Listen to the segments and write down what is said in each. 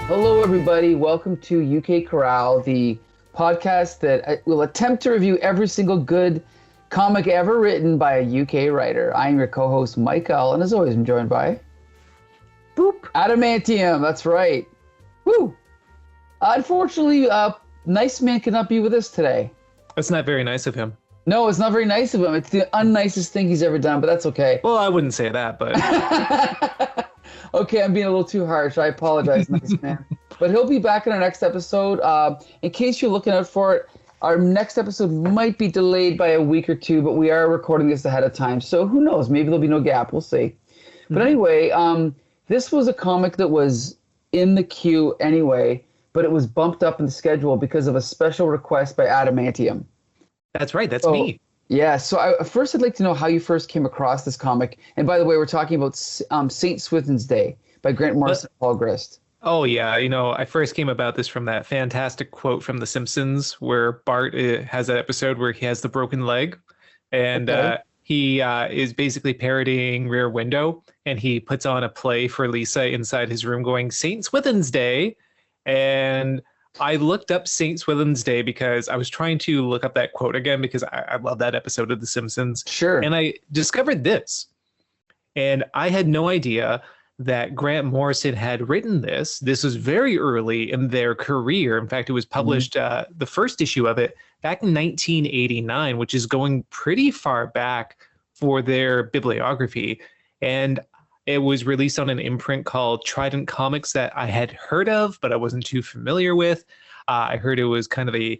Hello, everybody. Welcome to UK CORRAL, the podcast that will attempt to review every single good comic ever written by a UK writer. I'm your co-host, Michael, and as always, I'm joined by Boop. Adamantium. That's right. Woo! Unfortunately, Nice Man cannot be with us today. That's not very nice of him. No, it's not very nice of him. It's the unnicest thing he's ever done, but that's okay. Well, I wouldn't say that, but Okay, I'm being a little too harsh. I apologize, Nice Man. But he'll be back in our next episode. In case you're looking out for it, our next episode might be delayed by a week or two, but we are recording this ahead of time. So who knows? Maybe there'll be no gap. We'll see. But anyway, this was a comic that was in the queue anyway, but it was bumped up in the schedule because of a special request by Adamantium. that's right. That's me. Yeah, so first I'd like to know how you first came across this comic. And by the way, we're talking about St. Swithin's Day by Grant Morrison and Paul Grist. Oh, yeah. I first came about this from that fantastic quote from The Simpsons where Bart has that episode where he has the broken leg and he is basically parodying Rear Window, and he puts on a play for Lisa inside his room going, St. Swithin's Day. And I looked up St. Swithin's Day because I was trying to look up that quote again because I love that episode of The Simpsons. Sure. And I discovered this. And I had no idea that Grant Morrison had written this. This was very early in their career. In fact, it was published, the first issue of it, back in 1989, which is going pretty far back for their bibliography. And it was released on an imprint called Trident Comics that I had heard of, but I wasn't too familiar with. I heard it was kind of a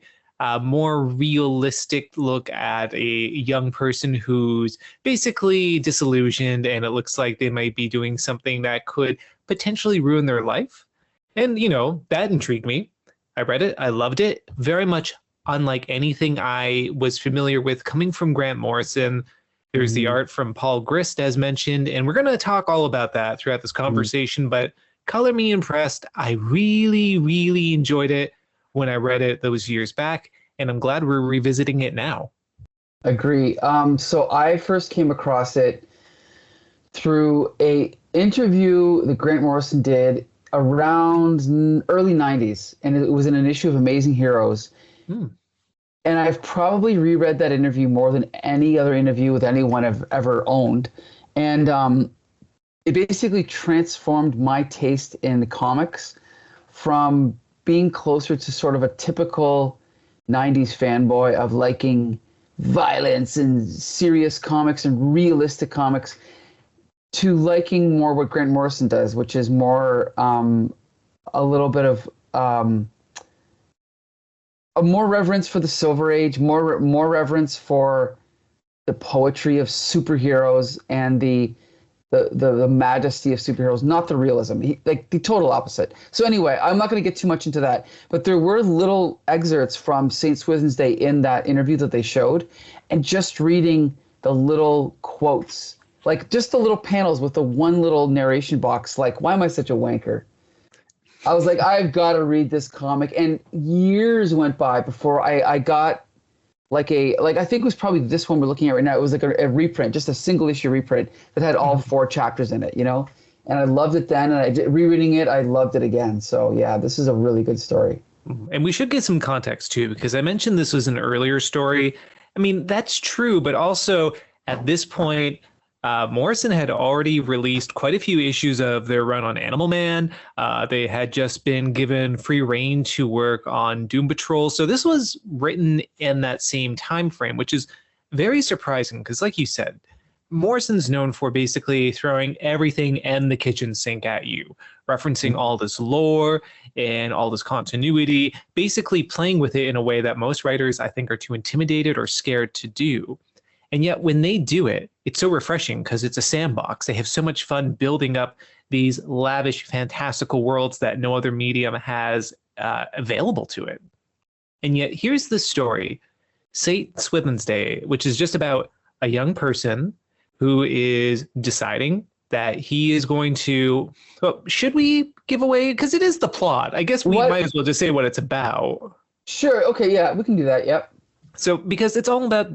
more realistic look at a young person who's basically disillusioned, and it looks like they might be doing something that could potentially ruin their life. And, that intrigued me. I read it. I loved it. Very much unlike anything I was familiar with coming from Grant Morrison. There's the art from Paul Grist, as mentioned, and we're going to talk all about that throughout this conversation, but color me impressed. I really, really enjoyed it when I read it those years back, and I'm glad we're revisiting it now. Agree. So I first came across it through a interview that Grant Morrison did around early 90s, and it was in an issue of Amazing Heroes. And I've probably reread that interview more than any other interview with anyone I've ever owned. And it basically transformed my taste in comics from being closer to sort of a typical 90s fanboy of liking violence and serious comics and realistic comics to liking more what Grant Morrison does, which is more a little bit of a more reverence for the Silver Age, more reverence for the poetry of superheroes and the majesty of superheroes, not the realism, like the total opposite. So anyway, I'm not going to get too much into that, but there were little excerpts from St. Swithin's Day in that interview that they showed, and just reading the little quotes, like just the little panels with the one little narration box, like, why am I such a wanker? I was like, I've got to read this comic. And years went by before I got I think it was probably this one we're looking at right now. It was like a reprint, just a single issue reprint that had all 4 chapters in it, And I loved it then, and rereading it, I loved it again. So yeah, this is a really good story. And we should get some context too, because I mentioned this was an earlier story. I mean, that's true, but also at this point, Morrison had already released quite a few issues of their run on Animal Man. They had just been given free reign to work on Doom Patrol. So this was written in that same time frame, which is very surprising because, like you said, Morrison's known for basically throwing everything in the kitchen sink at you, referencing all this lore and all this continuity, basically playing with it in a way that most writers, I think, are too intimidated or scared to do. And yet when they do it, it's so refreshing because it's a sandbox. They have so much fun building up these lavish, fantastical worlds that no other medium has available to it. And yet here's the story, St. Swithin's Day, which is just about a young person who is deciding that he is going to, should we give away? Because it is the plot. I guess we might as well just say what it's about. Sure. Okay. Yeah, we can do that. Yep. So because it's all about,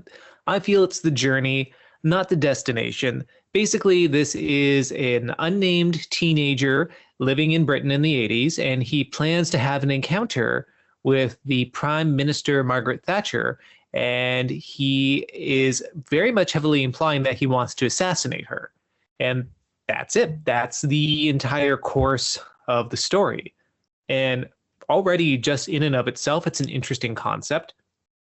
I feel it's the journey not the destination. Basically, this is an unnamed teenager living in Britain in the 80s, and he plans to have an encounter with the Prime Minister Margaret Thatcher, and he is very much heavily implying that he wants to assassinate her. And that's it. That's the entire course of the story. And already, just in and of itself, it's an interesting concept.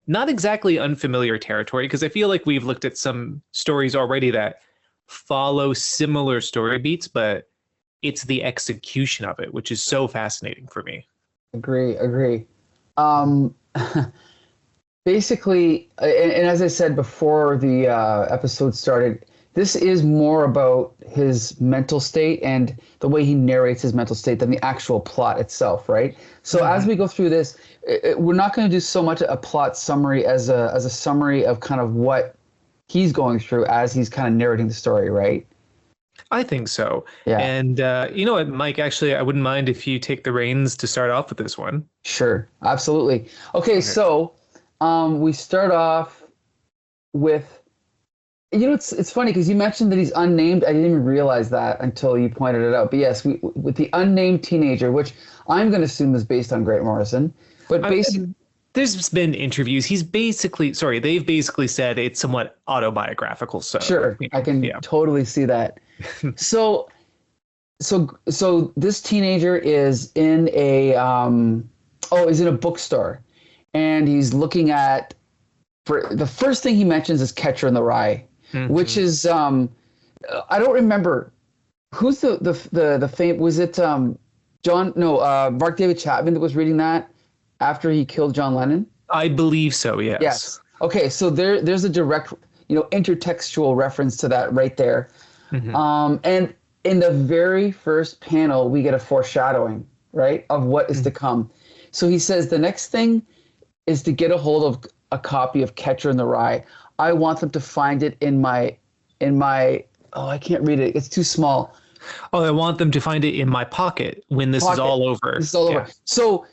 Not exactly unfamiliar territory, because I feel like we've looked at some stories already that follow similar story beats, but it's the execution of it, which is so fascinating for me. Agree. Basically, and as I said before the episode started, this is more about his mental state and the way he narrates his mental state than the actual plot itself, right? So as we go through this, we're not going to do so much a plot summary as a summary of kind of what he's going through as he's kind of narrating the story, right? I think so. Yeah. And you know what, Mike, actually, I wouldn't mind if you take the reins to start off with this one. Sure, absolutely. Okay. So we start off with, you know, it's funny because you mentioned that he's unnamed. I didn't even realize that until you pointed it out. But yes, with the unnamed teenager, which I'm going to assume is based on Grant Morrison. But basically, there's been interviews. They've basically said it's somewhat autobiographical. So sure, I can totally see that. So this teenager is in a bookstore, and he's looking at, for the first thing he mentions is Catcher in the Rye. Mm-hmm. Which is I don't remember who's the fame, was it Mark David Chapman that was reading that after he killed John Lennon? I believe so, yes. Okay, so there's a direct, intertextual reference to that right there. Mm-hmm. And in the very first panel we get a foreshadowing, right, of what is to come. So he says the next thing is to get a hold of a copy of Catcher in the Rye. I want them to find it in my I can't read it. It's too small. Oh, I want them to find it in my pocket when this is all over. This is all over. So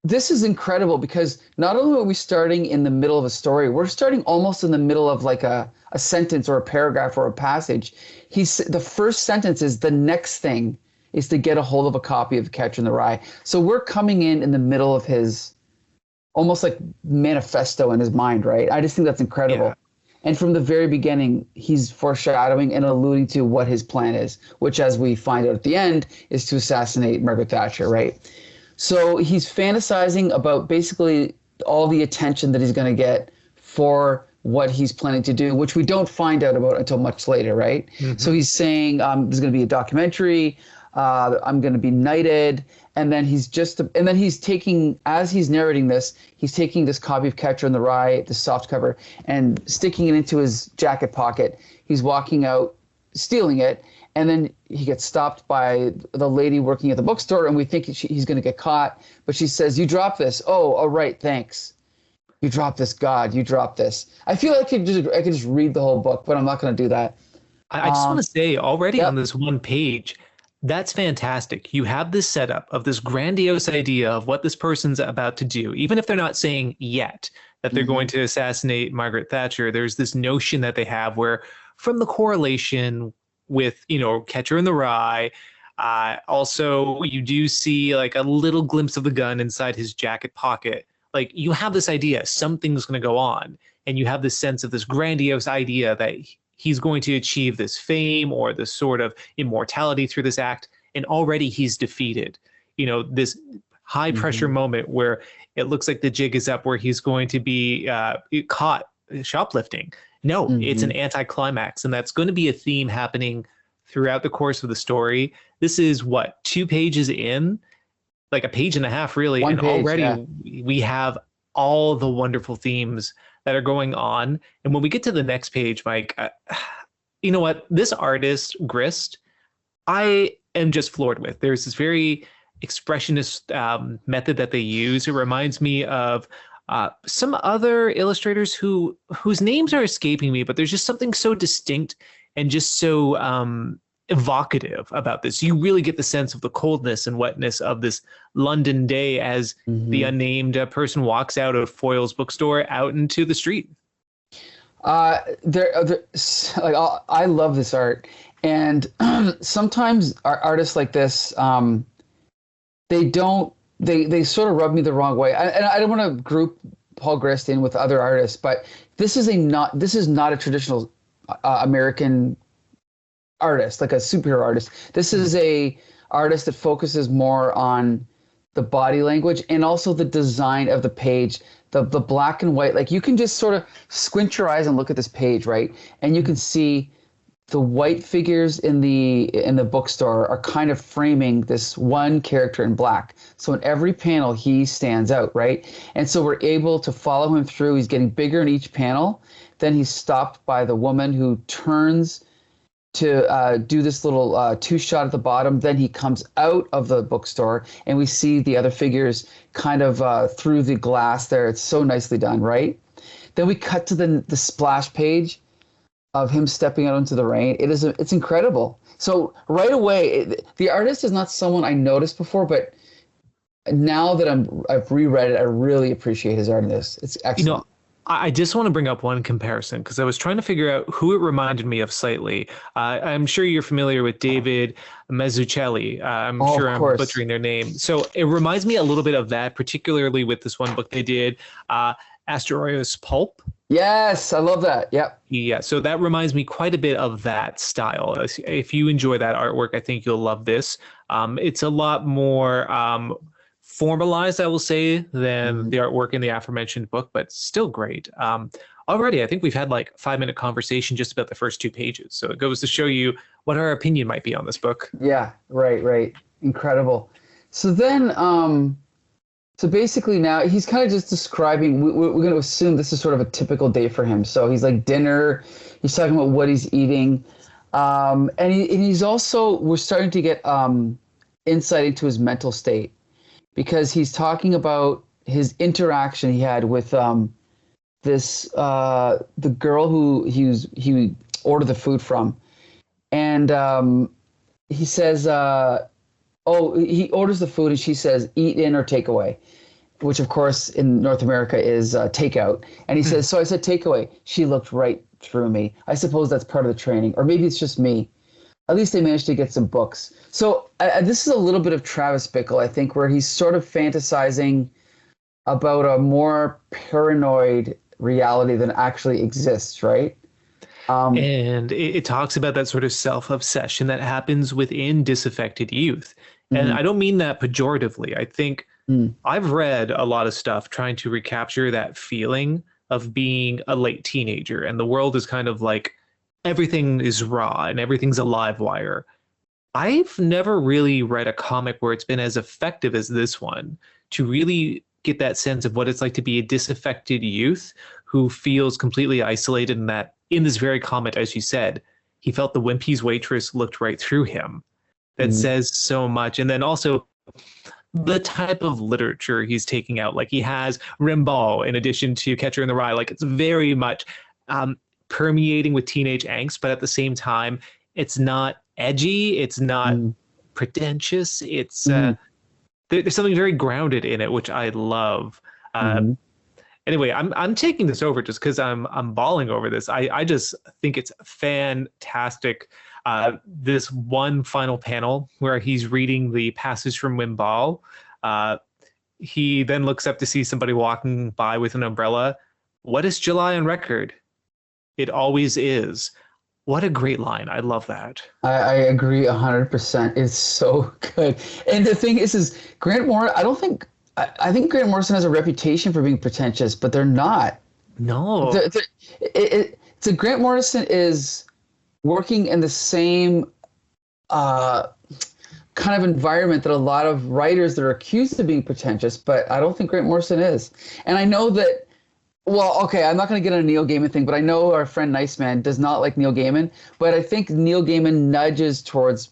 this is incredible because not only are we starting in the middle of a story, we're starting almost in the middle of like a sentence or a paragraph or a passage. The first sentence is the next thing is to get a hold of a copy of Catcher in the Rye. So we're coming in the middle of his almost like manifesto in his mind, right? I just think that's incredible. Yeah. And from the very beginning, he's foreshadowing and alluding to what his plan is, which, as we find out at the end, is to assassinate Margaret Thatcher, right? So he's fantasizing about basically all the attention that he's going to get for what he's planning to do, which we don't find out about until much later, right? Mm-hmm. So he's saying there's going to be a documentary, I'm going to be knighted. And then he's taking, as he's narrating this, he's taking this copy of Catcher in the Rye, the soft cover, and sticking it into his jacket pocket. He's walking out, stealing it, and then he gets stopped by the lady working at the bookstore, and we think he's going to get caught. But she says, "You dropped this." "Oh, all right, thanks." "You dropped this, God. You dropped this." I feel like I could just read the whole book, but I'm not going to do that. I just want to say already on this one page, that's fantastic. You have this setup of this grandiose idea of what this person's about to do, even if they're not saying yet that they're going to assassinate Margaret Thatcher. There's this notion that they have where, from the correlation with, Catcher in the Rye, also you do see like a little glimpse of the gun inside his jacket pocket. Like you have this idea, something's going to go on, and you have this sense of this grandiose idea that he's going to achieve this fame or this sort of immortality through this act, and already he's defeated. This high pressure moment where it looks like the jig is up, where he's going to be caught shoplifting. No, it's an anticlimax, and that's going to be a theme happening throughout the course of the story. This is 2 pages in, like a page and a half, really, and already we have all the wonderful themes that are going on. And when we get to the next page, Mike, you know what? This artist, Grist, I am just floored with. There's this very expressionist method that they use. It reminds me of some other illustrators whose names are escaping me, but there's just something so distinct and just so evocative about this. You really get the sense of the coldness and wetness of this London day as the unnamed person walks out of Foyle's bookstore out into the street. Like I love this art, and sometimes artists like this, they don't they sort of rub me the wrong way. And I don't want to group Paul Grist in with other artists, but this is not a traditional American artist, like a superhero artist. This is a artist that focuses more on the body language and also the design of the page, the black and white. Like you can just sort of squint your eyes and look at this page, right? And you can see the white figures in the bookstore are kind of framing this one character in black. So in every panel he stands out, right? And so we're able to follow him through. He's getting bigger in each panel. Then he's stopped by the woman who turns to do this little two shot at the bottom. Then he comes out of the bookstore and we see the other figures kind of through the glass there. It's so nicely done, right? Then we cut to the splash page of him stepping out into the rain. It's incredible. So right away, the artist is not someone I noticed before, but now that I've reread it, I really appreciate his art in this. It's excellent. You know, I just want to bring up one comparison because I was trying to figure out who it reminded me of slightly. I'm sure you're familiar with David Mazzucchelli. I'm sure I'm butchering their name. So it reminds me a little bit of that, particularly with this one book they did, Asterios Pulp. Yes, I love that. Yep. Yeah, so that reminds me quite a bit of that style. If you enjoy that artwork, I think you'll love this. It's a lot more formalized, I will say, than the artwork in the aforementioned book, but still great. Already, I think we've had like a 5-minute conversation just about the first 2 pages. So it goes to show you what our opinion might be on this book. Yeah, right. Incredible. So then, so basically now he's kind of just describing, we're going to assume this is sort of a typical day for him. So he's like dinner, he's talking about what he's eating. And he's also, we're starting to get insight into his mental state because he's talking about his interaction he had with the girl who he ordered the food from. And he says, he orders the food and she says, eat in or take away, which of course in North America is takeout. And he says, so I said takeaway. She looked right through me. I suppose that's part of the training, or maybe it's just me. At least they managed to get some books. So this is a little bit of Travis Bickle, I think, where he's sort of fantasizing about a more paranoid reality than actually exists, right? And it talks about that sort of self-obsession that happens within disaffected youth. And I don't mean that pejoratively. I think I've read a lot of stuff trying to recapture that feeling of being a late teenager. And the world is kind of like everything is raw and everything's a live wire. I've never really read a comic where it's been as effective as this one to really get that sense of what it's like to be a disaffected youth who feels completely isolated, and that in this very comment, as you said, he felt the Wimpy's waitress looked right through him. That says so much. And then also the type of literature he's taking out, like he has Rimbaud in addition to Catcher in the Rye, like it's very much permeating with teenage angst, but at the same time, it's not edgy, it's not pretentious, it's there's something very grounded in it, which I love. Anyway, I'm taking this over just because I'm bawling over this. I just think it's fantastic. This one final panel where he's reading the passage from Rimbaud. He then looks up to see somebody walking by with an umbrella. What is July on record? It always is. What a great line. I love that. I agree 100%. It's so good. And the thing is Grant Morrison, I think Grant Morrison has a reputation for being pretentious, but they're not. No. So Grant Morrison is working in the same kind of environment that a lot of writers that are accused of being pretentious, but I don't think Grant Morrison is. And I know that, well, okay, I'm not going to get on a Neil Gaiman thing, but I know our friend Nice Man does not like Neil Gaiman, but I think Neil Gaiman nudges towards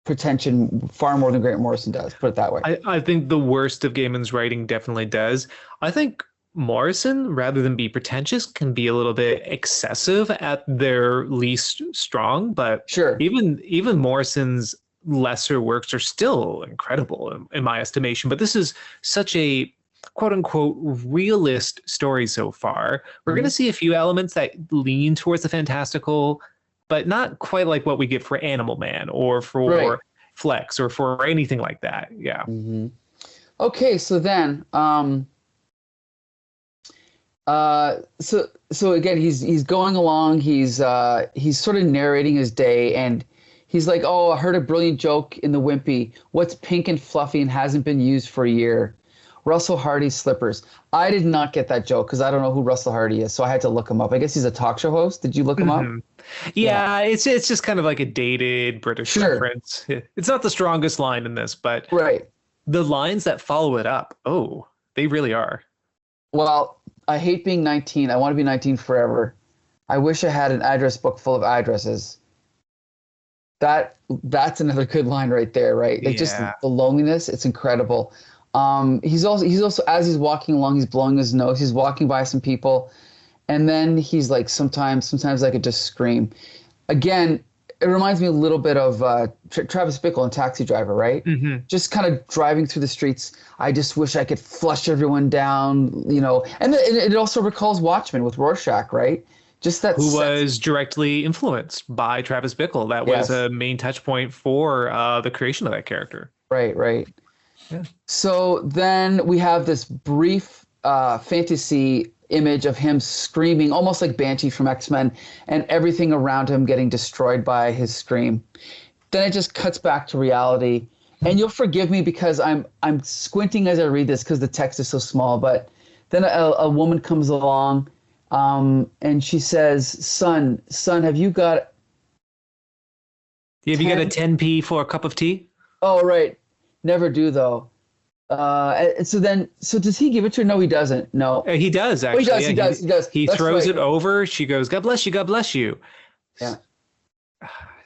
pretension far more than Grant Morrison does, put it that way. I think the worst of Gaiman's writing definitely does. I think Morrison, rather than be pretentious, can be a little bit excessive at their least strong, but sure, even Morrison's lesser works are still incredible in my estimation. But this is such a quote unquote realist story so far. We're going to see a few elements that lean towards the fantastical, but not quite like what we get for Animal Man or for Flex or for anything like that. Yeah. Mm-hmm. Okay, so then, so again, he's going along. He's sort of narrating his day, and he's like, "Oh, I heard a brilliant joke in the Wimpy. What's pink and fluffy and hasn't been used for a year? Russell Hardy's slippers." I did not get that joke because I don't know who Russell Hardy is, so I had to look him up. I guess he's a talk show host. Did you look him up? Yeah, it's just kind of like a dated British reference. It's not the strongest line in this, but the lines that follow it up, oh, they really are. Well, I hate being 19. I want to be 19 forever. I wish I had an address book full of addresses. That's another good line right there, right? Like just the loneliness, it's incredible. He's also as he's walking along, he's blowing his nose. He's walking by some people, and then he's like, sometimes I could just scream. Again, it reminds me a little bit of Travis Bickle in Taxi Driver, right? Mm-hmm. Just kind of driving through the streets. I just wish I could flush everyone down, you know. And it also recalls Watchmen with Rorschach, right? Just that. Who was directly influenced by Travis Bickle. That was a main touch point for the creation of that character. Right. Yeah. So then we have this brief fantasy image of him screaming, almost like Banshee from X-Men, and everything around him getting destroyed by his scream. Then it just cuts back to reality. And you'll forgive me because I'm squinting as I read this because the text is so small. But then a woman comes along, and she says, "Son, have you got? Have you got a 10p for a cup of tea?" Oh, right. Never do though. So does he give it to her? No, he doesn't. No, he does actually. Oh, he does. He throws it over. She goes, "God bless you. God bless you." Yeah.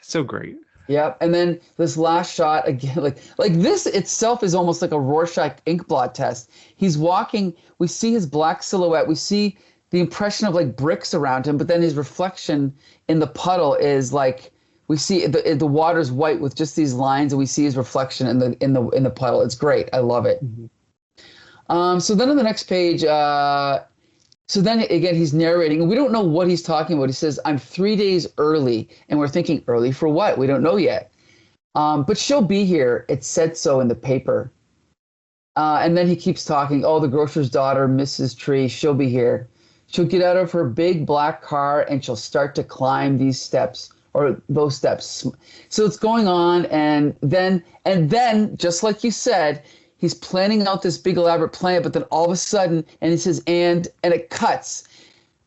So great. Yeah. And then this last shot again, like this itself is almost like a Rorschach inkblot test. He's walking. We see his black silhouette. We see the impression of like bricks around him, but then his reflection in the puddle is like, we see the water's white with just these lines, and we see his reflection in the puddle. It's great. I love it. Mm-hmm. So then on the next page, so then again he's narrating, and we don't know what he's talking about. He says, "I'm 3 days early," and we're thinking, early for what? We don't know yet. But she'll be here. It said so in the paper. And then he keeps talking. "Oh, the grocer's daughter, Mrs. Tree, she'll be here. She'll get out of her big black car and she'll start to climb these steps." Or those steps. So it's going on, and then just like you said, he's planning out this big elaborate plan, but then all of a sudden, and he says, and it cuts,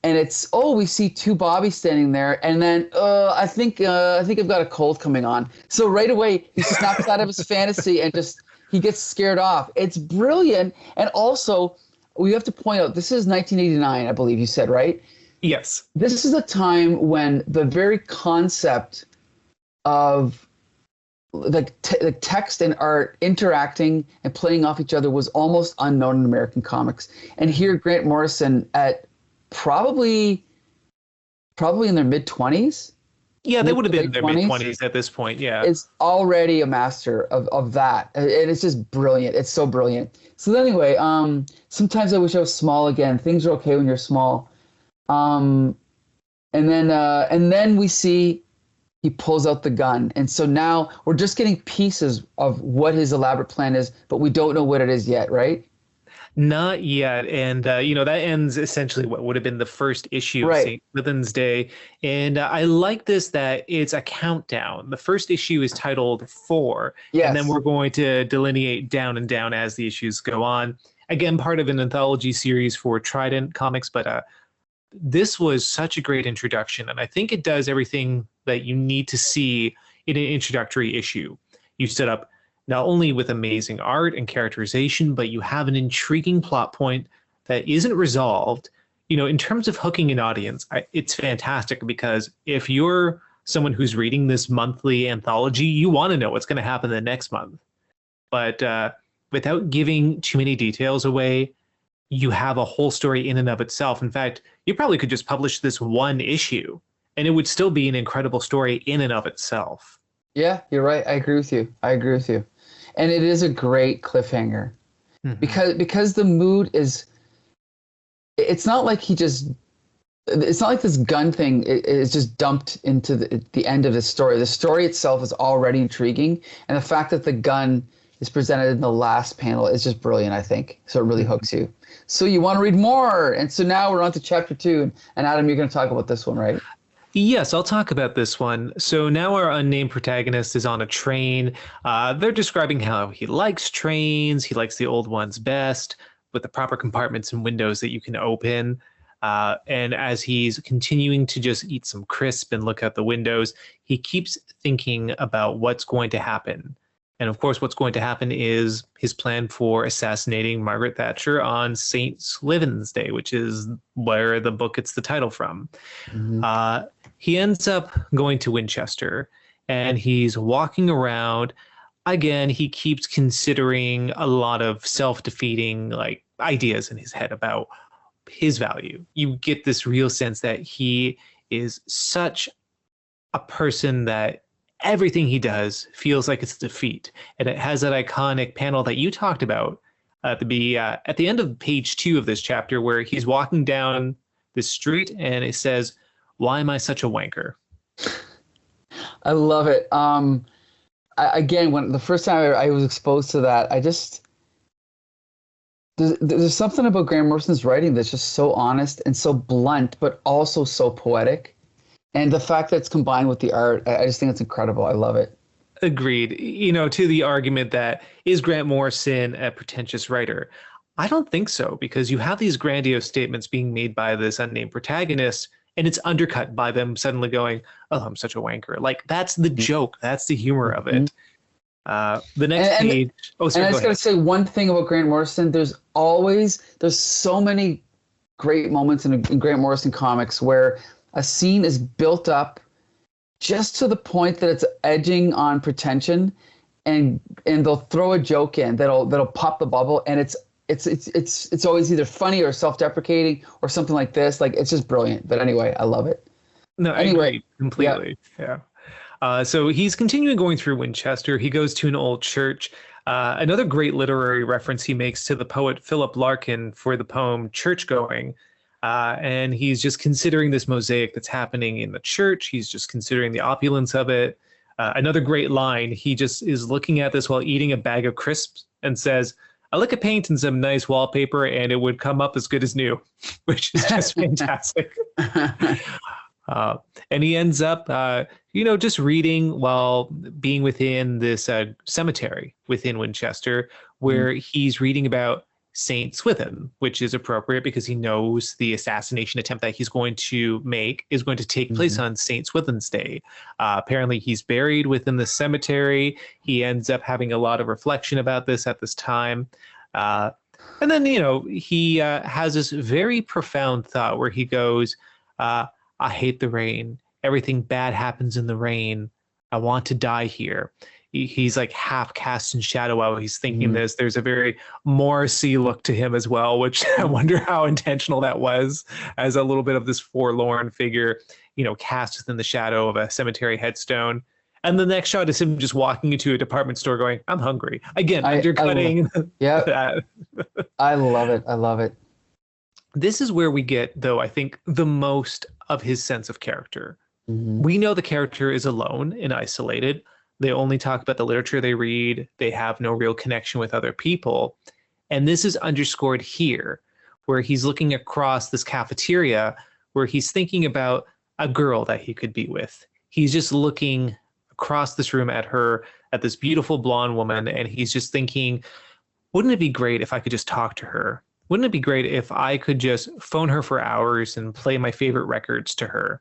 and it's, we see two Bobbies standing there, and then I think I've got a cold coming on. So right away he snaps out of his fantasy and just he gets scared off. It's brilliant, and also we have to point out this is 1989, I believe you said, right? Yes. This is a time when the very concept of like text and art interacting and playing off each other was almost unknown in American comics. And here Grant Morrison at probably in their mid-20s. Yeah, they would have been in their mid-20s at this point, yeah. It's already a master of that. And it's just brilliant. It's so brilliant. So anyway, sometimes I wish I was small again. Things are okay when you're small. And then we see he pulls out the gun. And so now we're just getting pieces of what his elaborate plan is, but we don't know what it is yet, right? Not yet. And, that ends essentially what would have been the first issue of St. Swithin's Day. And I like this, that it's a countdown. The first issue is titled 4. Yes. And then we're going to delineate down and down as the issues go on. Again, part of an anthology series for Trident Comics, but this was such a great introduction, and I think it does everything that you need to see in an introductory issue. You set up not only with amazing art and characterization, but you have an intriguing plot point that isn't resolved. In terms of hooking an audience, it's fantastic, because if you're someone who's reading this monthly anthology, you want to know what's going to happen the next month. But without giving too many details away, you have a whole story in and of itself. In fact, you probably could just publish this one issue and it would still be an incredible story in and of itself. Yeah, you're right. I agree with you. And it is a great cliffhanger. Mm-hmm. because the mood is, it's not like it's not like this gun thing is just dumped into the end of the story. The story itself is already intriguing, and the fact that the gun is presented in the last panel is just brilliant, I think. So it really hooks you. So you want to read more, and so now we're on to chapter 2. And Adam, you're going to talk about this one, right? Yes, I'll talk about this one. So now our unnamed protagonist is on a train. They're describing how he likes trains. He likes the old ones best, with the proper compartments and windows that you can open. And as he's continuing to just eat some crisp and look out the windows, he keeps thinking about what's going to happen. And of course, what's going to happen is his plan for assassinating Margaret Thatcher on St. Swithin's Day, which is where the book gets the title from. Mm-hmm. He ends up going to Winchester, and he's walking around. Again, he keeps considering a lot of self-defeating like ideas in his head about his value. You get this real sense that he is such a person that everything he does feels like it's defeat. And it has that iconic panel that you talked about at the end of page 2 of this chapter, where he's walking down the street and it says, "Why am I such a wanker?" I love it. Again, when the first time I was exposed to that, there's something about Grant Morrison's writing that's just so honest and so blunt, but also so poetic. And the fact that it's combined with the art, I just think it's incredible. I love it. Agreed. You know, to the argument that is Grant Morrison a pretentious writer? I don't think so, because you have these grandiose statements being made by this unnamed protagonist, and it's undercut by them suddenly going, "Oh, I'm such a wanker." Like, that's the joke. That's the humor of it. The next page. Oh, sorry, and I just got to say one thing about Grant Morrison. There's so many great moments in Grant Morrison comics where a scene is built up just to the point that it's edging on pretension, and they'll throw a joke in that'll pop the bubble, and it's always either funny or self-deprecating or something like this. Like, it's just brilliant. But anyway, I love it. No, anyway, I agree completely. Yeah. So he's continuing going through Winchester. He goes to an old church. Another great literary reference he makes to the poet Philip Larkin for the poem Churchgoing. And he's just considering this mosaic that's happening in the church. He's just considering the opulence of it. Another great line, he just is looking at this while eating a bag of crisps and says, "I look at paint and some nice wallpaper and it would come up as good as new," which is just fantastic. And he ends up, just reading while being within this cemetery within Winchester, where he's reading about Saint Swithin, which is appropriate because he knows the assassination attempt that he's going to make is going to take place on Saint Swithin's Day. Apparently, he's buried within the cemetery. He ends up having a lot of reflection about this at this time. And then, he has this very profound thought where he goes, "I hate the rain. Everything bad happens in the rain. I want to die here." He's like half cast in shadow while he's thinking this. There's a very Morrissey look to him as well, which I wonder how intentional that was, as a little bit of this forlorn figure, cast within the shadow of a cemetery headstone. And the next shot is him just walking into a department store going, "I'm hungry." Again, undercutting. Yeah. I love it. I love it. This is where we get, though, I think, the most of his sense of character. We know the character is alone and isolated. They only talk about the literature they read. They have no real connection with other people. And this is underscored here, where he's looking across this cafeteria, where he's thinking about a girl that he could be with. He's just looking across this room at this beautiful blonde woman, and he's just thinking, wouldn't it be great if I could just talk to her? Wouldn't it be great if I could just phone her for hours and play my favorite records to her?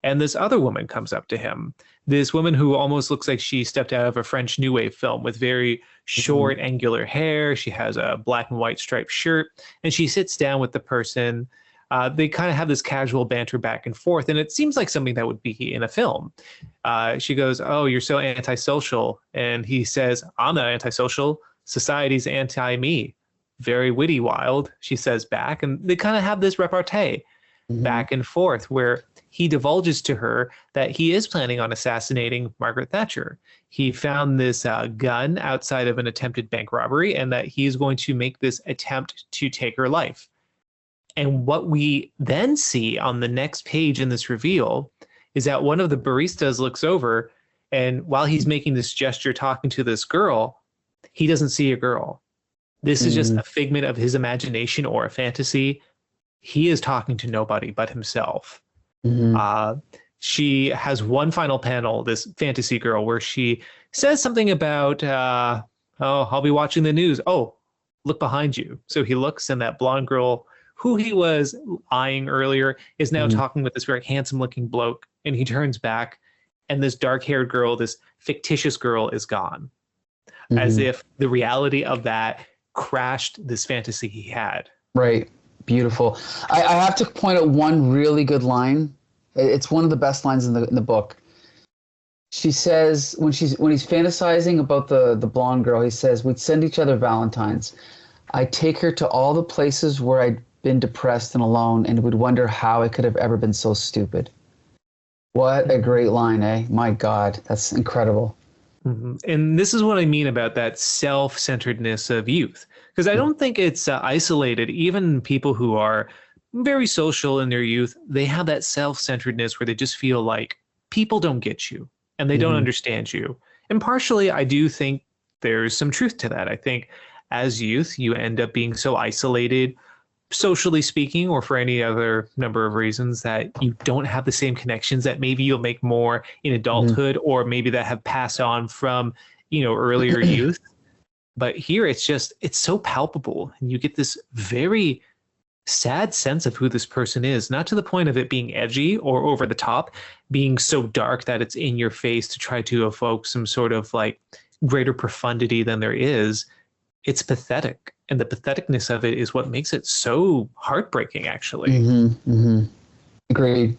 And this other woman comes up to him, this woman who almost looks like she stepped out of a French New Wave film, with very short, angular hair. She has a black and white striped shirt, and she sits down with the person. They kind of have this casual banter back and forth, and it seems like something that would be in a film. She goes, "Oh, you're so antisocial." And he says, "I'm not antisocial. Society's anti me." "Very witty, Wild," she says back, and they kind of have this repartee. back and forth, where he divulges to her that he is planning on assassinating Margaret Thatcher. He found this gun outside of an attempted bank robbery, and that he's going to make this attempt to take her life. And what we then see on the next page in this reveal is that one of the baristas looks over, and while he's making this gesture talking to this girl, he doesn't see a girl. This is just a figment of his imagination or a fantasy. He is talking to nobody but himself. She has one final panel, this fantasy girl, where she says something about, oh, I'll be watching the news. Oh, look behind you. So he looks, and that blonde girl who he was eyeing earlier is now talking with this very handsome looking bloke, and he turns back, and this dark haired girl, this fictitious girl, is gone. As if the reality of that crashed this fantasy he had. Right. Beautiful. I have to point out one really good line. It's one of the best lines in the book. She says, when he's fantasizing about the blonde girl, he says, we'd send each other Valentines. I'd take her to all the places where I'd been depressed and alone, and would wonder how I could have ever been so stupid. What a great line, eh? My God, that's incredible. And this is what I mean about that self-centeredness of youth. Because I don't think it's isolated. Even people who are very social in their youth, they have that self-centeredness where they just feel like people don't get you and they don't understand you. And partially, I do think there's some truth to that. I think as youth, you end up being so isolated, socially speaking, or for any other number of reasons, that you don't have the same connections that maybe you'll make more in adulthood, or maybe that have passed on from, earlier youth. But here it's so palpable, and you get this very sad sense of who this person is, not to the point of it being edgy or over the top, being so dark that it's in your face to try to evoke some sort of like greater profundity than there is. It's pathetic. And the patheticness of it is what makes it so heartbreaking, actually. Agreed.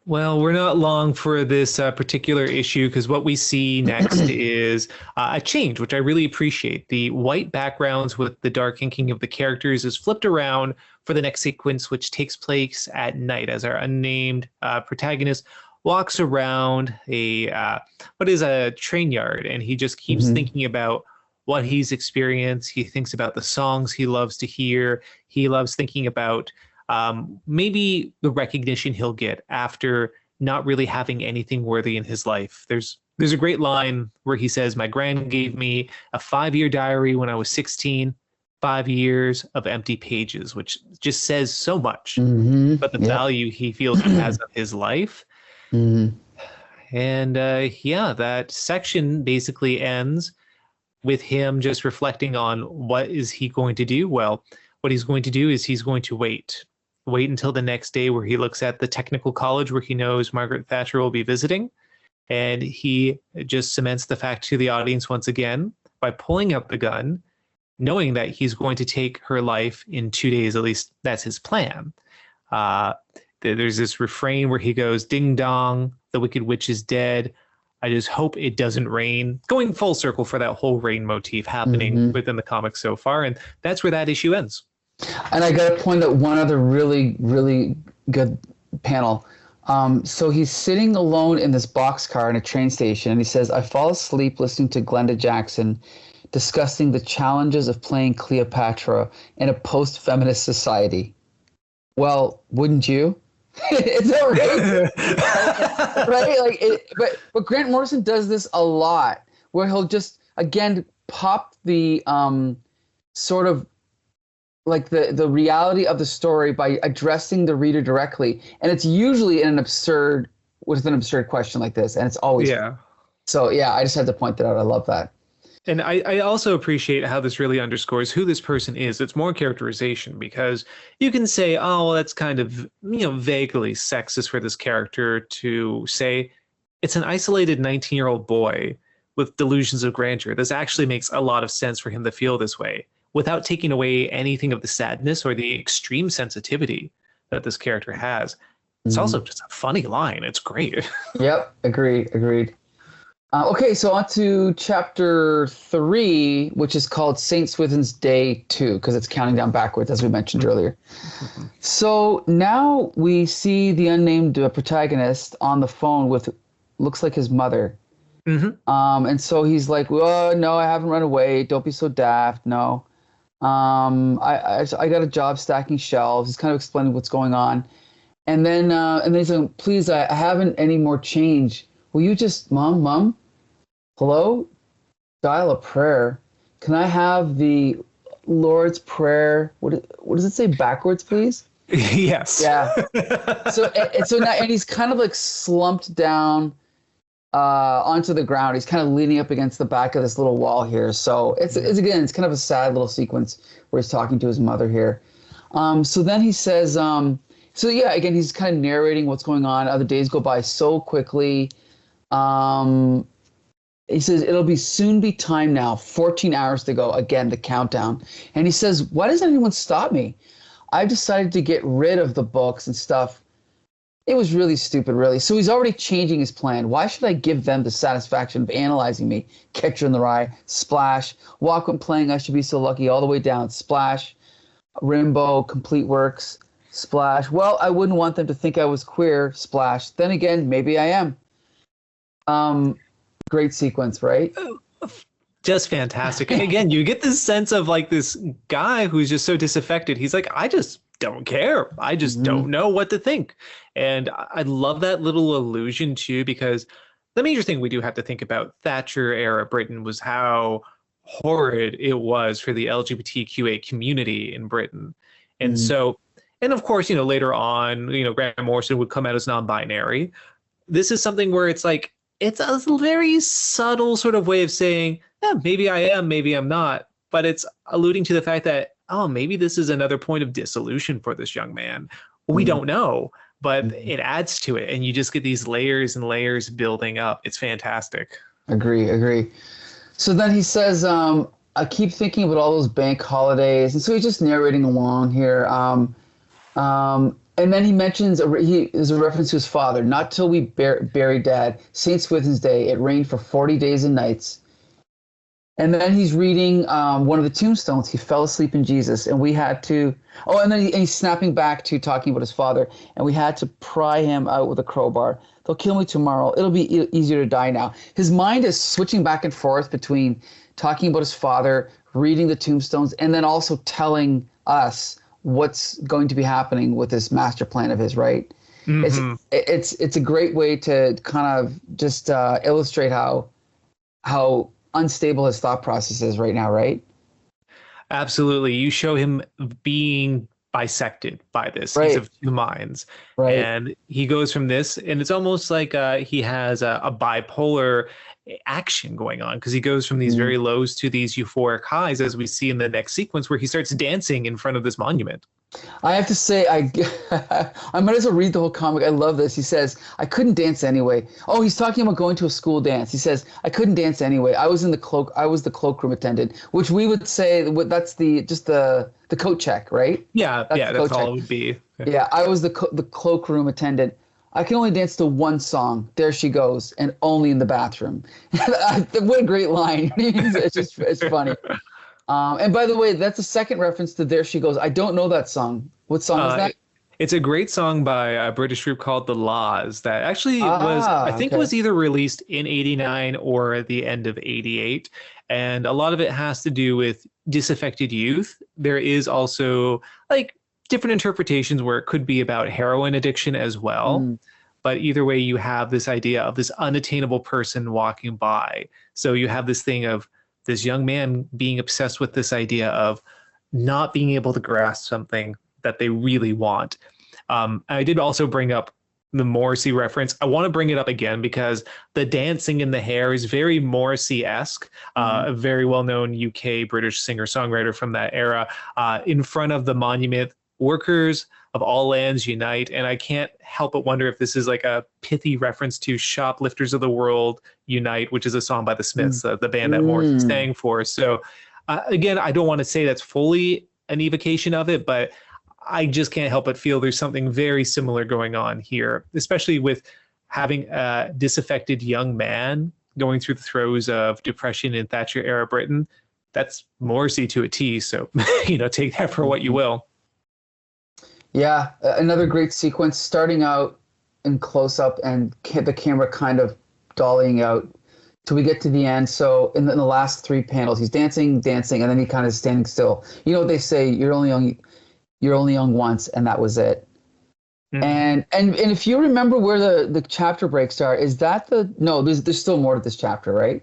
Well, we're not long for this particular issue, because what we see next is a change, which I really appreciate. The white backgrounds with the dark inking of the characters is flipped around for the next sequence, which takes place at night as our unnamed protagonist walks around what is a train yard, and he just keeps thinking about what he's experienced. He thinks about the songs he loves to hear. He loves thinking about maybe the recognition he'll get after not really having anything worthy in his life. There's a great line where he says, my gran gave me a 5-year diary when I was 16, 5 years of empty pages, which just says so much about the value he feels he has of his life. And that section basically ends with him just reflecting on what is he going to do. Well, what he's going to do is he's going to wait until the next day, where he looks at the technical college where he knows Margaret Thatcher will be visiting. And he just cements the fact to the audience once again by pulling out the gun, knowing that he's going to take her life in 2 days. At least that's his plan. There's this refrain where he goes, ding dong, the wicked witch is dead. I just hope it doesn't rain. Going full circle for that whole rain motif happening within the comics so far. And that's where that issue ends. And I got to point out one other really, really good panel. So he's sitting alone in this boxcar in a train station, and he says, I fall asleep listening to Glenda Jackson discussing the challenges of playing Cleopatra in a post-feminist society. Well, wouldn't you? It's outrageous. Right? But Grant Morrison does this a lot, where he'll just, again, pop the sort of like the reality of the story by addressing the reader directly. And it's usually with an absurd question like this. And it's always, So I just had to point that out. I love that. And I also appreciate how this really underscores who this person is. It's more characterization, because you can say, oh, well, that's kind of, vaguely sexist for this character to say it's an isolated 19-year-old boy with delusions of grandeur. This actually makes a lot of sense for him to feel this way, without taking away anything of the sadness or the extreme sensitivity that this character has. It's also just a funny line. It's great. Yep. Agreed. Okay, so on to chapter 3, which is called Saint Swithin's Day 2, because it's counting down backwards, as we mentioned earlier. Mhm. So now we see the unnamed protagonist on the phone with looks like his mother. Mhm. And so he's like, "Oh no, I haven't run away. Don't be so daft. No, I got a job stacking shelves." He's kind of explaining what's going on, and then he's like, "Please, I haven't any more change. Will you just, mom, hello, dial a prayer. Can I have the Lord's Prayer? What does it say backwards, please?" Yes. Yeah. So now and he's kind of like slumped down onto the ground. He's kind of leaning up against the back of this little wall here. So it's again, it's kind of a sad little sequence where he's talking to his mother here. So then he says, so yeah, again, he's kind of narrating what's going on. Other days go by so quickly. Um, he says, it'll be soon be time now, 14 hours to go. Again, the countdown. And he says, why doesn't anyone stop me? I've decided to get rid of the books and stuff. It was really stupid, really. So he's already changing his plan. Why should I give them the satisfaction of analyzing me? Catcher in the Rye, splash. Walk when playing, I should be so lucky, all the way down, splash. Rimbo, complete works, splash. Well, I wouldn't want them to think I was queer, splash. Then again, maybe I am. Um, Great sequence, right? Just fantastic. And again, you get this sense of like this guy who's just so disaffected. He's like, I just don't care. I just don't know what to think. And I love that little allusion too, because the major thing we do have to think about Thatcher era Britain was how horrid it was for the LGBTQA community in Britain. And Mm. so, and of course, later on, Grant Morrison would come out as non-binary. This is something where it's like, it's a very subtle sort of way of saying, yeah, maybe I am, maybe I'm not. But it's alluding to the fact that, oh, maybe this is another point of dissolution for this young man. We Mm. don't know, but Mm. it adds to it. And you just get these layers and layers building up. It's fantastic. Agree. So then he says, I keep thinking about all those bank holidays. And so he's just narrating along here. And then he mentions there's a reference to his father. Not till we buried Dad. Saint Swithin's Day. It rained for 40 days and nights. And then he's reading one of the tombstones. He fell asleep in Jesus, and we had to. Oh, and then he's snapping back to talking about his father, and we had to pry him out with a crowbar. They'll kill me tomorrow. It'll be easier to die now. His mind is switching back and forth between talking about his father, reading the tombstones, and then also telling us what's going to be happening with this master plan of his. Right? Mm-hmm. It's a great way to kind of just illustrate how unstable his thought process is right now, right? Absolutely. You show him being bisected by this. Right. He's of two minds. Right. And he goes from this, and it's almost like he has a bipolar action going on, because he goes from these very lows to these euphoric highs, as we see in the next sequence where he starts dancing in front of this monument. I have to say, I might as well read the whole comic. I love this. He says, I couldn't dance anyway. Oh, he's talking about going to a school dance. He says, I couldn't dance anyway. I was the cloakroom attendant, which we would say that's the coat check, right? That's all it would be. Yeah, I was the cloakroom attendant. I can only dance to one song. There she goes, and only in the bathroom. What a great line! It's funny. And by the way, that's the second reference to There She Goes. I don't know that song. What song is that? It's a great song by a British group called The Laws that actually was either released in 89 or at the end of 88. And a lot of it has to do with disaffected youth. There is also like different interpretations where it could be about heroin addiction as well. But either way, you have this idea of this unattainable person walking by. So you have this thing of this young man being obsessed with this idea of not being able to grasp something that they really want. I did also bring up the Morrissey reference. I want to bring it up again because the dancing in the hair is very Morrissey-esque, a very well-known UK British singer-songwriter from that era. In front of the monument, workers of all lands unite. And I can't help but wonder if this is like a pithy reference to Shoplifters of the World Unite, which is a song by the Smiths, the band that Morrison sang for. So again, I don't want to say that's fully an evocation of it, but I just can't help but feel there's something very similar going on here, especially with having a disaffected young man going through the throes of depression in Thatcher era Britain. That's Morrissey to a T. So, take that for what you will. Yeah, another great sequence starting out in close up and the camera kind of dollying out till we get to the end. So in the last three panels, he's dancing, and then he kind of standing still. You know what they say, you're only young once, and that was it. Mm-hmm. And if you remember where the chapter breaks are, is that no? There's still more to this chapter, right?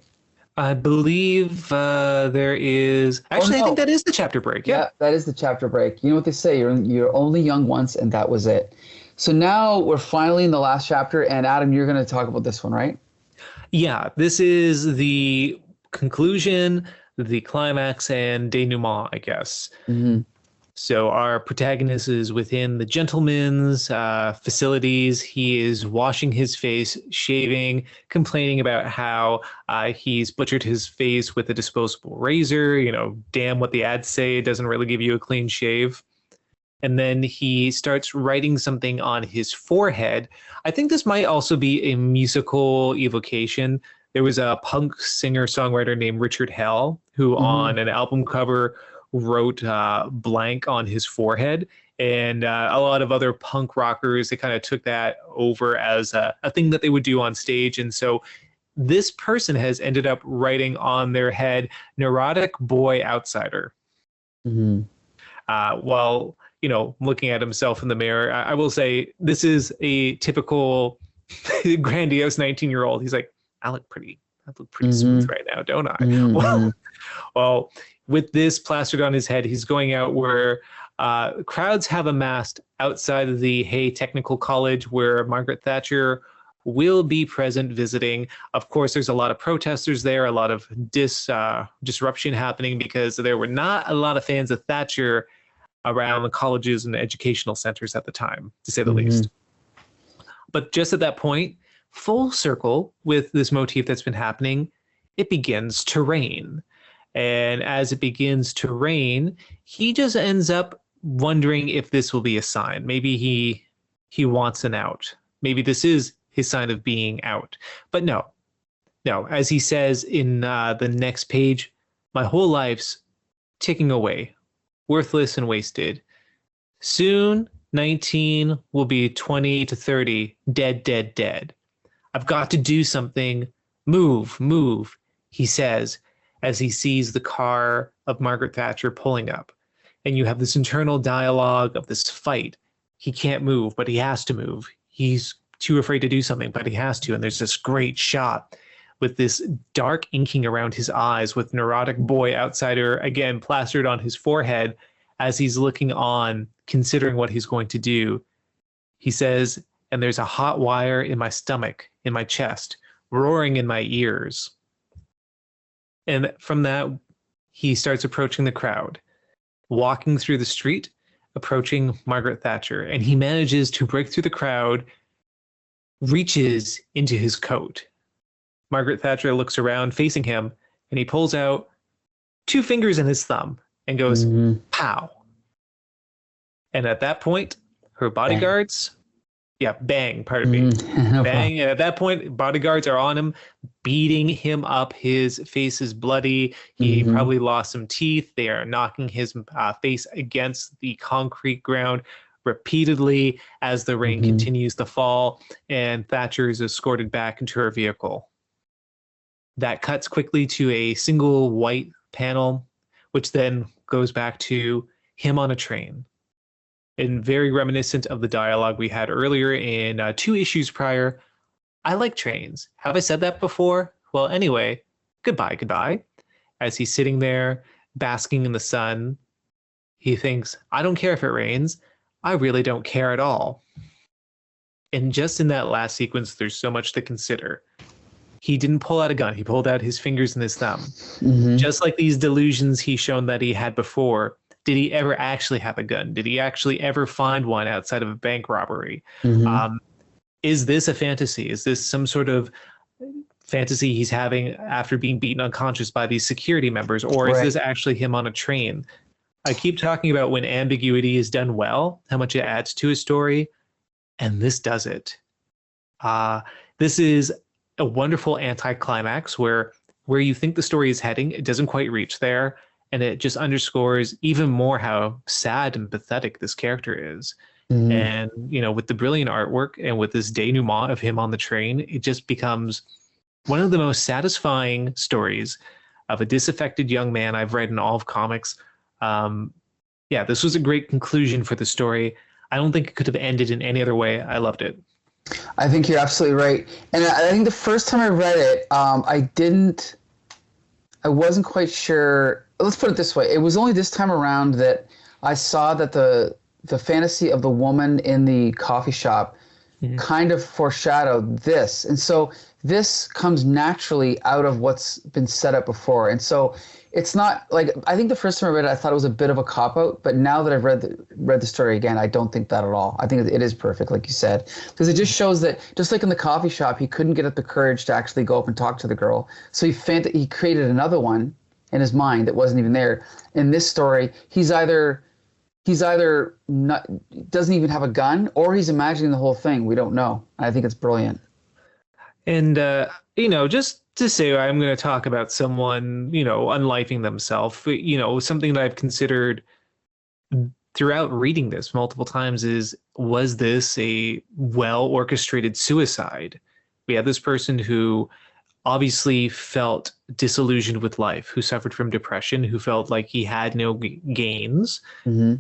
I believe there is. Actually, I think that is the chapter break. Yeah, that is the chapter break. You know what they say? You're only young once, and that was it. So now we're finally in the last chapter, and Adam, you're going to talk about this one, right? Yeah, this is the conclusion, the climax, and denouement, I guess. Mm-hmm. So our protagonist is within the gentleman's facilities. He is washing his face, shaving, complaining about how he's butchered his face with a disposable razor. Damn what the ads say. It doesn't really give you a clean shave. And then he starts writing something on his forehead. I think this might also be a musical evocation. There was a punk singer-songwriter named Richard Hell who on an album cover wrote blank on his forehead, and a lot of other punk rockers, they kind of took that over as a thing that they would do on stage. And so this person has ended up writing on their head, neurotic boy outsider. Mm-hmm. While looking at himself in the mirror, I will say this is a typical grandiose 19-year-old. He's like, I look pretty smooth right now, don't I? Mm-hmm. Well, with this plastered on his head, he's going out where crowds have amassed outside of the Hay Technical College, where Margaret Thatcher will be present visiting. Of course, there's a lot of protesters there, a lot of disruption happening because there were not a lot of fans of Thatcher around the colleges and educational centers at the time, to say the least. But just at that point, full circle with this motif that's been happening, it begins to rain. And as it begins to rain, he just ends up wondering if this will be a sign. Maybe he wants an out. Maybe this is his sign of being out. But no, as he says in the next page, my whole life's ticking away, worthless and wasted. Soon, 19 will be 20 to 30, dead, dead, dead. I've got to do something. Move, he says, as he sees the car of Margaret Thatcher pulling up. And you have this internal dialogue of this fight. He can't move, but he has to move. He's too afraid to do something, but he has to. And there's this great shot with this dark inking around his eyes with neurotic boy outsider, again, plastered on his forehead as he's looking on, considering what he's going to do. He says, and there's a hot wire in my stomach, in my chest, roaring in my ears. And from that, he starts approaching the crowd, walking through the street, approaching Margaret Thatcher. And he manages to break through the crowd, reaches into his coat. Margaret Thatcher looks around, facing him, and he pulls out 2 fingers and his thumb and goes, pow. And at that point, her bodyguards... Bang, pardon me. Bang. And at that point, bodyguards are on him, beating him up. His face is bloody. He probably lost some teeth. They are knocking his face against the concrete ground repeatedly as the rain continues to fall, and Thatcher is escorted back into her vehicle. That cuts quickly to a single white panel, which then goes back to him on a train. And very reminiscent of the dialogue we had earlier in 2 issues prior. I like trains. Have I said that before? Well, anyway, goodbye. As he's sitting there, basking in the sun, he thinks, I don't care if it rains. I really don't care at all. And just in that last sequence, there's so much to consider. He didn't pull out a gun. He pulled out his fingers and his thumb. Just like these delusions he's shown that he had before. Did he ever actually have a gun? Did he actually ever find one outside of a bank robbery? Is this a fantasy? Is this some sort of fantasy he's having after being beaten unconscious by these security members? Or is this actually him on a train? I keep talking about when ambiguity is done well, how much it adds to a story. And this does it. This is a wonderful anticlimax where you think the story is heading, it doesn't quite reach there, and it just underscores even more how sad and pathetic this character is. Mhm. And with the brilliant artwork and with this denouement of him on the train, it just becomes one of the most satisfying stories of a disaffected young man I've read in all of comics. Um, yeah, this was a great conclusion for the story. I don't think it could have ended in any other way. I loved it. I think you're absolutely right. And I think the first time I read it, I wasn't quite sure. Let's put it this way. It was only this time around that I saw that the fantasy of the woman in the coffee shop kind of foreshadowed this. And so this comes naturally out of what's been set up before. And so it's not like, I think the first time I read it, I thought it was a bit of a cop-out, but now that I've read the story again, I don't think that at all. I think it is perfect, like you said, because it just shows that, just like in the coffee shop, he couldn't get up the courage to actually go up and talk to the girl. So he created another one in his mind that wasn't even there. In this story, he's either not, doesn't even have a gun, or he's imagining the whole thing. We don't know. I think it's brilliant. And just to say, I'm going to talk about someone, unlifing themselves. Something that I've considered throughout reading this multiple times is, was this a well orchestrated suicide? We had this person who obviously felt disillusioned with life, who suffered from depression, who felt like he had no gains. Mm-hmm.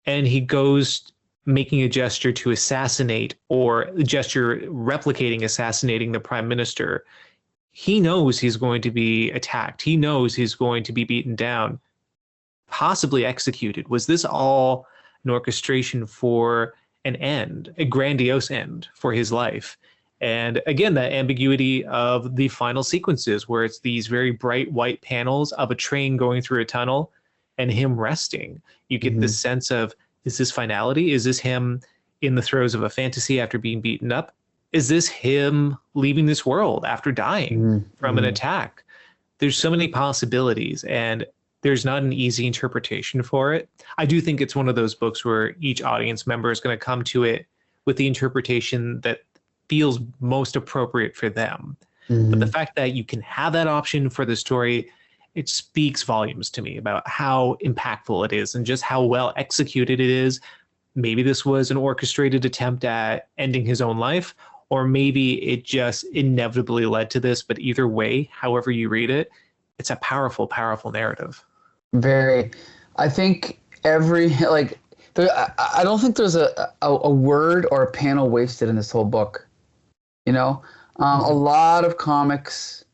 And he goes making a gesture to assassinate, or a gesture replicating assassinating the prime minister. He knows he's going to be attacked. He knows he's going to be beaten down, possibly executed. Was this all an orchestration for an end, a grandiose end for his life? And again, that ambiguity of the final sequences, where it's these very bright white panels of a train going through a tunnel and him resting. You get this sense of, is this finality? Is this him in the throes of a fantasy after being beaten up? Is this him leaving this world after dying from an attack? There's so many possibilities, and there's not an easy interpretation for it. I do think it's one of those books where each audience member is going to come to it with the interpretation that feels most appropriate for them. But the fact that you can have that option for the story, it speaks volumes to me about how impactful it is and just how well executed it is. Maybe this was an orchestrated attempt at ending his own life, or maybe it just inevitably led to this. But either way, however you read it, it's a powerful, powerful narrative. Very. I think I don't think there's a word or a panel wasted in this whole book. A lot of comics,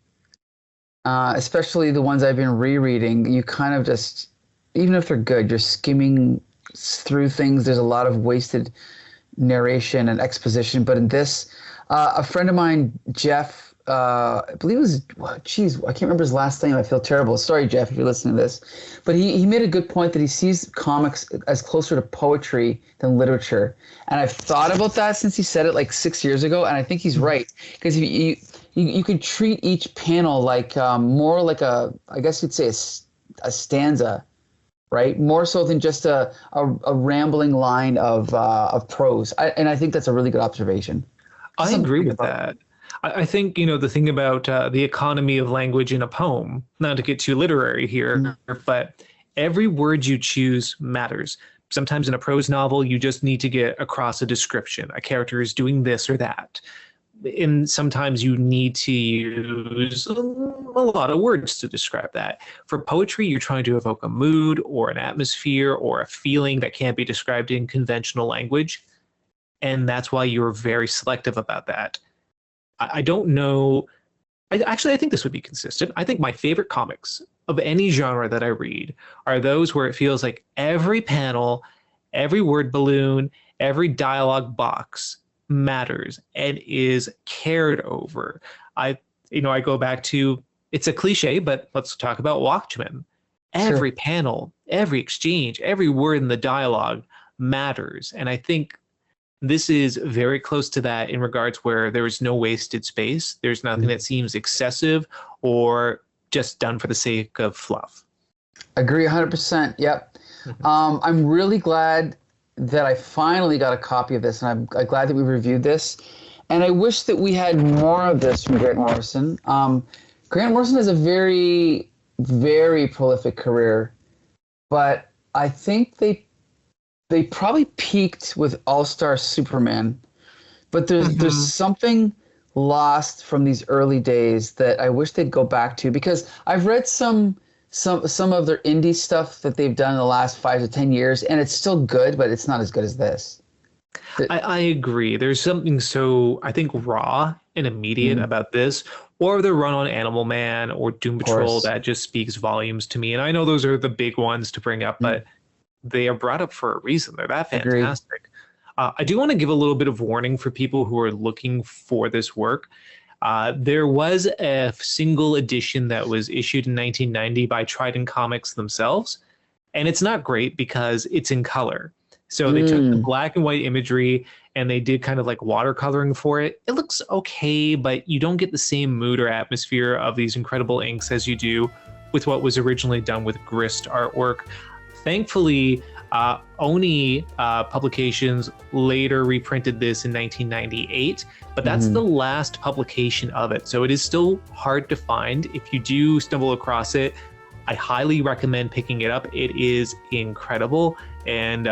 especially the ones I've been rereading, you kind of just, even if they're good, you're skimming through things. There's a lot of wasted narration and exposition. But in this, a friend of mine, Jeff, I believe it was, I can't remember his last name. I feel terrible. Sorry, Jeff, if you're listening to this. But he made a good point that he sees comics as closer to poetry than literature. And I've thought about that since he said it like 6 years ago. And I think he's right. Because you could treat each panel like more like I guess you'd say a stanza, right? More so than just a rambling line of prose. And I think that's a really good observation. I agree with that. I think, the thing about the economy of language in a poem, not to get too literary here, but every word you choose matters. Sometimes in a prose novel, you just need to get across a description. A character is doing this or that. And sometimes you need to use a lot of words to describe that. For poetry, you're trying to evoke a mood or an atmosphere or a feeling that can't be described in conventional language. And that's why you're very selective about that. I don't know. I think this would be consistent. I think my favorite comics of any genre that I read are those where it feels like every panel, every word balloon, every dialogue box matters and is cared over. I go back to, it's a cliche, but let's talk about Watchmen. Every panel, every exchange, every word in the dialogue matters. And I think this is very close to that in regards where there is no wasted space. There's nothing that seems excessive or just done for the sake of fluff. Agree 100%. Yep. I'm really glad that I finally got a copy of this, and I'm glad that we reviewed this. And I wish that we had more of this from Grant Morrison. Grant Morrison has a very, very prolific career, but I think they probably peaked with All-Star Superman. But there's something lost from these early days that I wish they'd go back to, because I've read some of their indie stuff that they've done in the last 5 to 10 years, and it's still good, but it's not as good as this. I agree. There's something so, I think, raw and immediate about this, or the run on Animal Man or Doom Patrol that just speaks volumes to me. And I know those are the big ones to bring up, but they are brought up for a reason. They're that fantastic. I do want to give a little bit of warning for people who are looking for this work. There was a single edition that was issued in 1990 by Trident Comics themselves, and it's not great because it's in color. So they took the black and white imagery and they did kind of like watercoloring for it. It looks okay, but you don't get the same mood or atmosphere of these incredible inks as you do with what was originally done with Grist artwork. Thankfully, Oni Publications later reprinted this in 1998, but that's the last publication of it. So it is still hard to find. If you do stumble across it, I highly recommend picking it up. It is incredible. And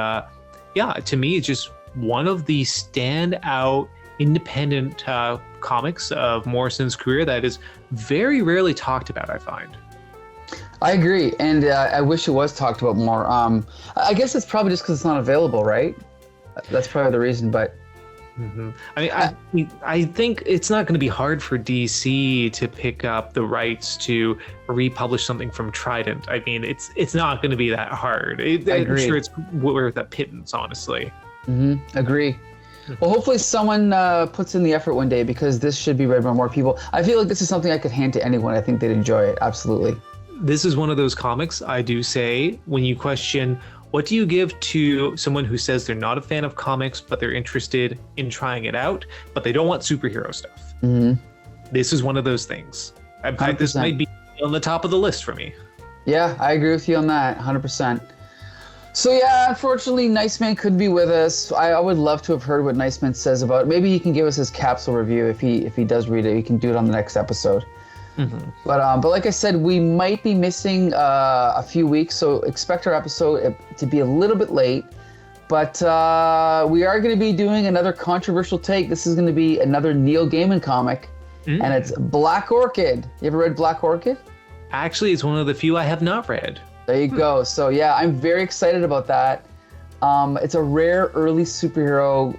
yeah, to me, it's just one of the standout independent comics of Morrison's career that is very rarely talked about, I find. I agree, and I wish it was talked about more. I guess it's probably just because it's not available, right? That's probably the reason, but... I mean, I think it's not going to be hard for DC to pick up the rights to republish something from Trident. I mean, it's not going to be that hard. I'm sure it's worth a pittance, honestly. Agree. Well, hopefully someone puts in the effort one day, because this should be read by more people. I feel like this is something I could hand to anyone. I think they'd enjoy it. Absolutely. This is one of those comics, I do say, when you question, what do you give to someone who says they're not a fan of comics, but they're interested in trying it out, but they don't want superhero stuff? This is one of those things. In fact, this might be on the top of the list for me. Yeah, I agree with you on that, 100%. So yeah, unfortunately, Nice Man couldn't be with us. I would love to have heard what Nice Man says about it. Maybe he can give us his capsule review if he does read it. He can do it on the next episode. But like I said, we might be missing a few weeks, so expect our episode to be a little bit late. But we are going to be doing another controversial take. This is going to be another Neil Gaiman comic, and it's Black Orchid. You ever read Black Orchid? Actually, it's one of the few I have not read. There you go. So yeah, I'm very excited about that. It's a rare early superhero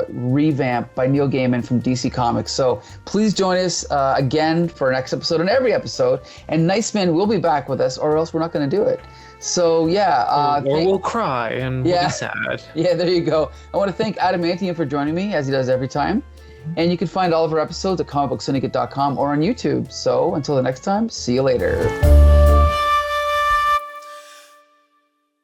revamp by Neil Gaiman from DC Comics. So please join us again for our next episode and every episode. And Nice Man will be back with us, or else we're not going to do it. So yeah. Or we'll cry and we'll be sad. Yeah, there you go. I want to thank Adamantium for joining me, as he does every time. And you can find all of our episodes at comicbooksyndicate.com or on YouTube. So until the next time, see you later.